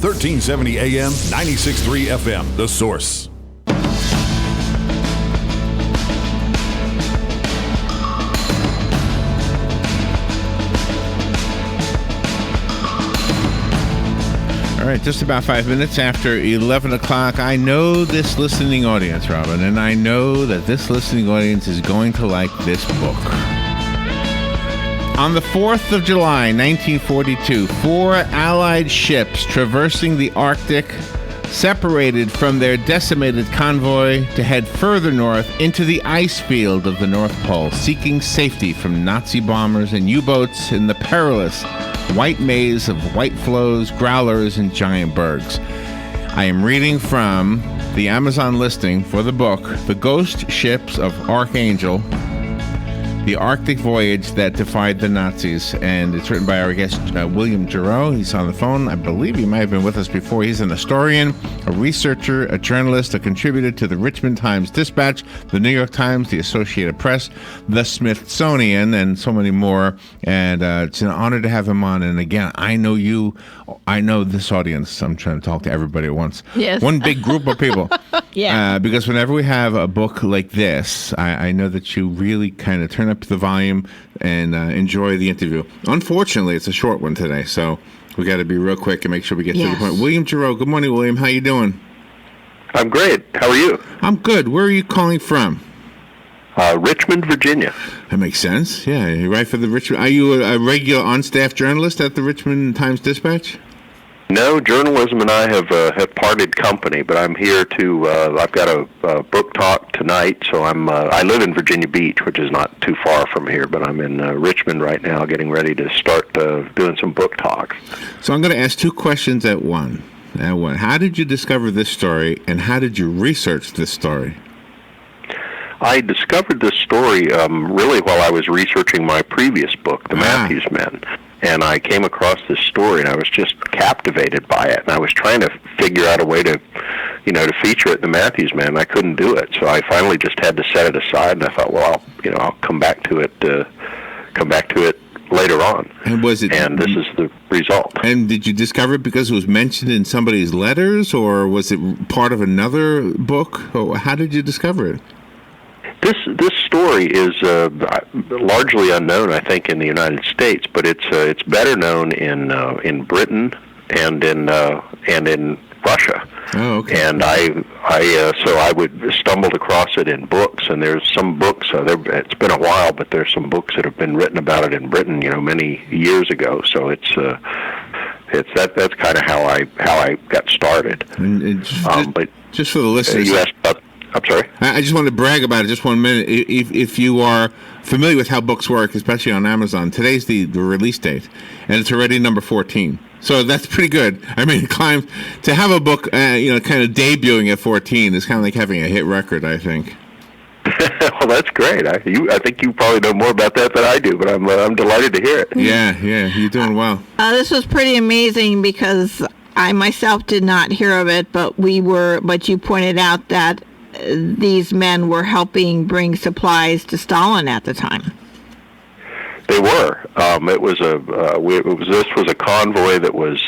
1370 AM, 96.3 FM, The Source. All right, just about 5 minutes after 11 o'clock. I know this listening audience, Robin, and I know that this listening audience is going to like this book. On the 4th of July, 1942, 4 Allied ships traversing the Arctic separated from their decimated convoy to head further north into the ice field of the North Pole, seeking safety from Nazi bombers and U-boats in the perilous white maze of white floes, growlers, and giant bergs. I am reading from the Amazon listing for the book, The Ghost Ships of Archangel, The Arctic Voyage That Defied the Nazis, and it's written by our guest, William Geroux. He's on the phone. I believe he might have been with us before. He's an historian, a researcher, a journalist, a contributor to the Richmond Times-Dispatch, the New York Times, the Associated Press, the Smithsonian, and so many more. And it's an honor to have him on. And again, I know this audience. I'm trying to talk to everybody at once. Yes. One big group of people. Yeah. Because whenever we have a book like this, I know that you really kind of turn up the volume and enjoy the interview. Unfortunately, it's a short one today, so we got to be real quick and make sure we get to the point. William Geroux, good morning, William. How you doing? I'm great. How are you? I'm good. Where are you calling from? Richmond, Virginia. That makes sense. Yeah, you write for the Richmond. Are you a regular on-staff journalist at the Richmond Times-Dispatch? No, journalism and I have parted company, but I'm here to. I've got a book talk tonight, so I live in Virginia Beach, which is not too far from here, but I'm in Richmond right now, getting ready to start doing some book talks. So I'm going to ask 2 questions at one. How did you discover this story, and how did you research this story? I discovered this story really while I was researching my previous book, The Matthews Men. And I came across this story, and I was just captivated by it. And I was trying to figure out a way to feature it in The Matthews Men. And I couldn't do it, so I finally just had to set it aside. And I thought, well, I'll come back to it later on. And was it? And this is the result. And did you discover it because it was mentioned in somebody's letters, or was it part of another book? Or how did you discover it? This story is largely unknown, I think, in the United States, but it's better known in Britain and in Russia. Oh, okay. And so I would stumbled across it in books, and there's some books. It's been a while, but there's some books that have been written about it in Britain, many years ago. So that's kind of how I got started. But just for the listeners, you asked about. I'm sorry? I just wanted to brag about it just 1 minute. If you are familiar with how books work, especially on Amazon, today's the release date, and it's already number 14. So that's pretty good. I mean, to have a book, kind of debuting at 14 is kind of like having a hit record, I think. Well, that's great. I think you probably know more about that than I do, but I'm delighted to hear it. Yeah, you're doing well. This was pretty amazing because I myself did not hear of it, but you pointed out that these men were helping bring supplies to Stalin at the time. They were. This was a convoy that was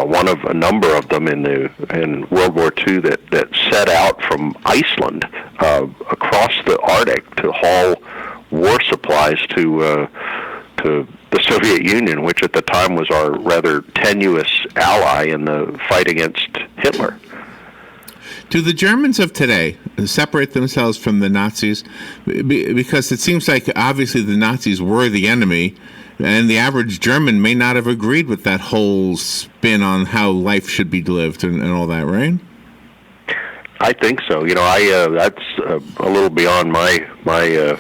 one of a number of them in World War II that set out from Iceland across the Arctic to haul war supplies to the Soviet Union, which at the time was our rather tenuous ally in the fight against Hitler. Do the Germans of today separate themselves from the Nazis? Because it seems like obviously the Nazis were the enemy, and the average German may not have agreed with that whole spin on how life should be lived and all that, right? I think so. That's a little beyond my I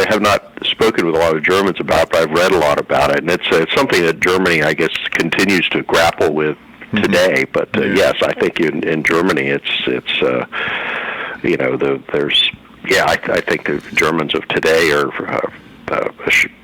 have not spoken with a lot of Germans about it, but I've read a lot about it, and it's something that Germany, I guess, continues to grapple with today. But yes, I think in Germany, I think the Germans of today are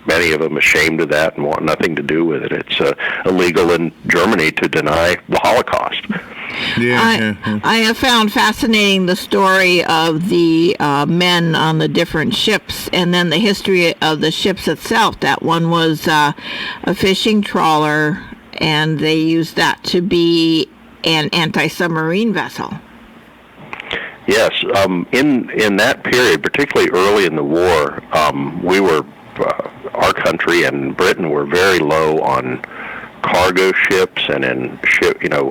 many of them ashamed of that and want nothing to do with it. It's illegal in Germany to deny the Holocaust. I have found fascinating the story of the men on the different ships, and then the history of the ships itself. That one was a fishing trawler, and they used that to be an anti-submarine vessel. Yes, in that period, particularly early in the war, we were our country and Britain were very low on cargo ships and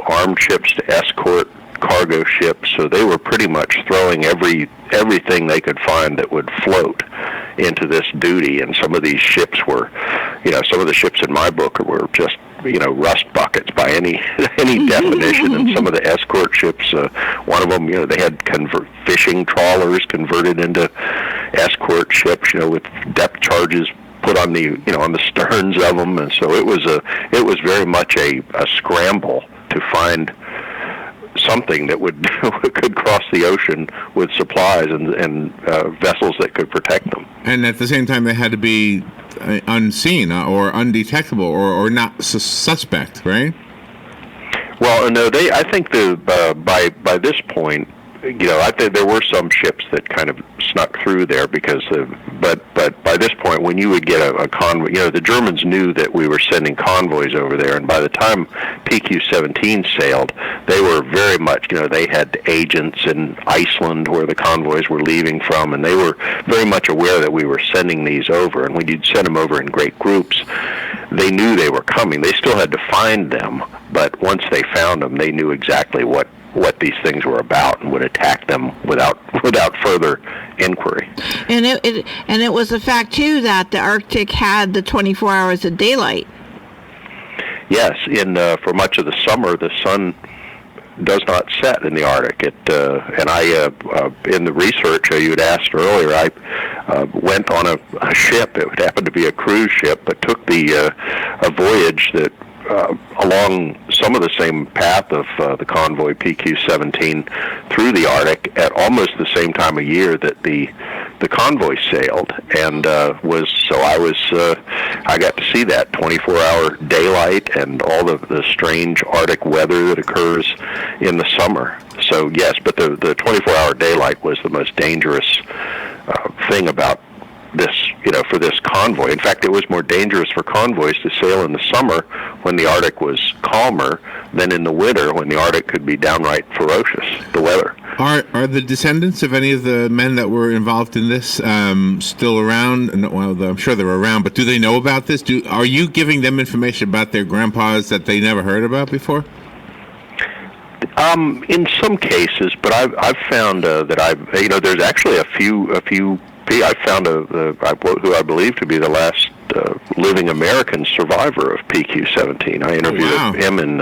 armed ships to escort cargo ships. So they were pretty much throwing everything they could find that would float into this duty. And some of these ships were, some of the ships in my book were just rust buckets by any definition. And some of the escort ships, one of them, they had fishing trawlers converted into escort ships, with depth charges put on the on the sterns of them. And so it was very much a scramble to find something that could cross the ocean with supplies and vessels that could protect them. And at the same time, they had to be unseen or undetectable or not suspect, right? Well, no, I think by this point, I think there were some ships that kind of snuck through there because but by this point, when you would get a convoy, the Germans knew that we were sending convoys over there, and by the time PQ-17 sailed, they were very much, they had agents in Iceland where the convoys were leaving from, and they were very much aware that we were sending these over, and when you'd send them over in great groups, they knew they were coming. They still had to find them, but once they found them, they knew exactly what these things were about and would attack them without further inquiry. And it was a fact too that the Arctic had the 24 hours of daylight. Yes, for much of the summer, the sun does not set in the Arctic. And I in the research you had asked earlier, I went on a ship. It happened to be a cruise ship, but took a voyage that along some of the same path of the convoy PQ-17 through the Arctic at almost the same time of year that the convoy sailed, and I got to see that 24-hour daylight and all the strange Arctic weather that occurs in the summer. So yes, but the 24-hour daylight was the most dangerous thing about this, for this convoy. In fact, it was more dangerous for convoys to sail in the summer when the Arctic was calmer than in the winter when the Arctic could be downright ferocious, the weather. Are the descendants of any of the men that were involved in this still around? Well, I'm sure they're around, but do they know about this? Are you giving them information about their grandpas that they never heard about before? In some cases, but I've found that there's actually a few. I found who I believe to be the last living American survivor of PQ-17. I interviewed him in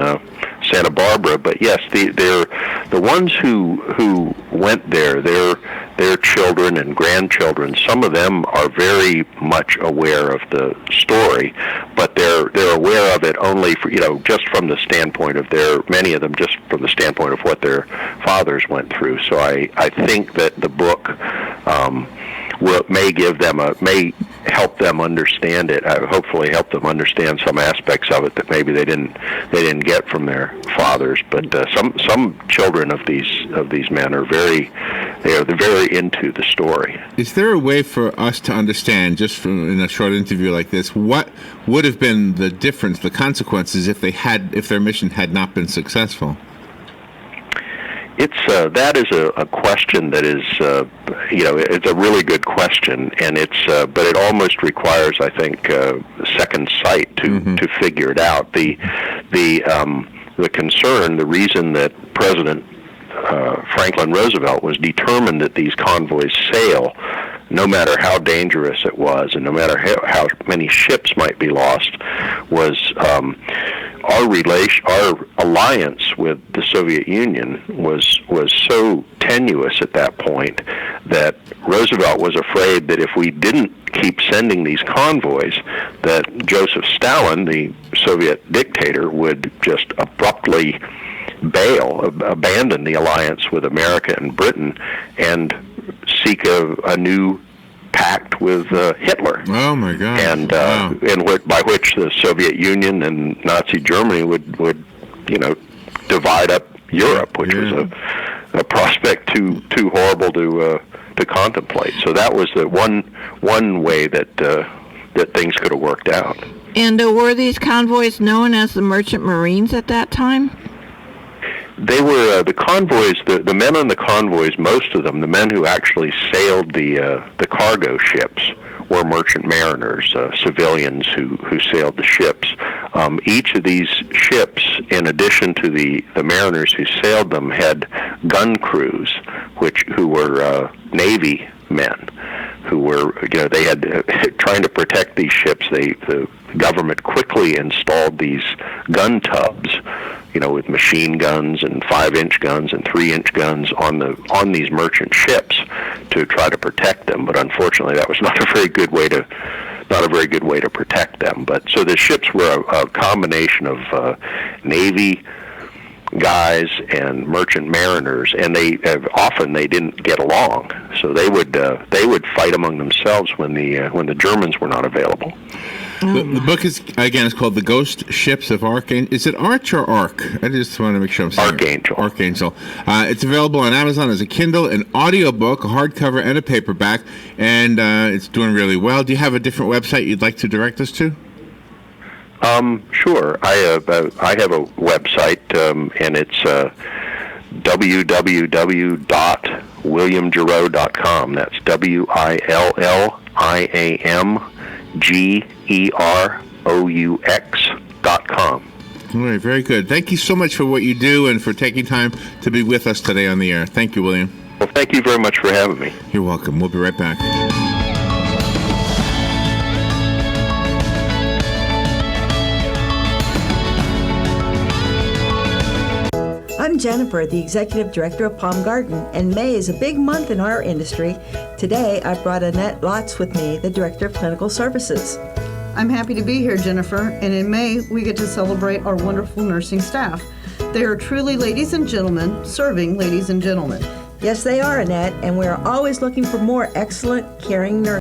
Santa Barbara. But yes, they're the ones who went there. Their children and grandchildren. Some of them are very much aware of the story, but they're aware of it only for just from the standpoint of many of them just from the standpoint of what their fathers went through. So I think that the book may help them understand it. Hopefully, help them understand some aspects of it that maybe they didn't get from their fathers. But some children of these men are very into the story. Is there a way for us to understand, just from in a short interview like this, what would have been the difference, the consequences if their mission had not been successful? That is a question that is, it's a really good question, and but it almost requires, I think, second sight to figure it out. The concern, the reason that President Franklin Roosevelt was determined that these convoys sail, no matter how dangerous it was, and no matter how many ships might be lost, was our alliance with the Soviet Union was so tenuous at that point that Roosevelt was afraid that if we didn't keep sending these convoys, that Joseph Stalin, the Soviet dictator, would just abruptly abandon the alliance with America and Britain, and seek a new pact with Hitler. Oh my God! And by which the Soviet Union and Nazi Germany would divide up Europe, which was a prospect too horrible to contemplate. So that was the one way that that things could have worked out. And were these convoys known as the Merchant Marines at that time? They were the convoys. The men on the convoys, most of them, the men who actually sailed the cargo ships, were merchant mariners, civilians who sailed the ships. Each of these ships, in addition to the mariners who sailed them, had gun crews, who were Navy men, who were, they had trying to protect these ships. The government quickly installed these gun tubs, with machine guns and 5-inch guns and 3-inch guns on these merchant ships to try to protect them. But unfortunately, that was not a very good way to protect them. But so the ships were a combination of Navy guys and merchant mariners, and they didn't get along. So they would fight among themselves when the Germans were not available. The book is called The Ghost Ships of Archangel. Is it Arch or Ark? I just want to make sure I'm saying Archangel. Archangel. It's available on Amazon as a Kindle, an audiobook, a hardcover, and a paperback, and it's doing really well. Do you have a different website you'd like to direct us to? Sure. I have a website, and it's www.williamgeroux.com. That's WILLIAMGEROUX.com. All right, very good. Thank you so much for what you do and for taking time to be with us today on the air. Thank you, William. Well, thank you very much for having me. You're welcome. We'll be right back. I'm Jennifer, the Executive Director of Palm Garden, and May is a big month in our industry. Today, I brought Annette Lotz with me, the Director of Clinical Services. I'm happy to be here, Jennifer, and in May, we get to celebrate our wonderful nursing staff. They are truly ladies and gentlemen, serving ladies and gentlemen. Yes, they are, Annette, and we are always looking for more excellent, caring nurses.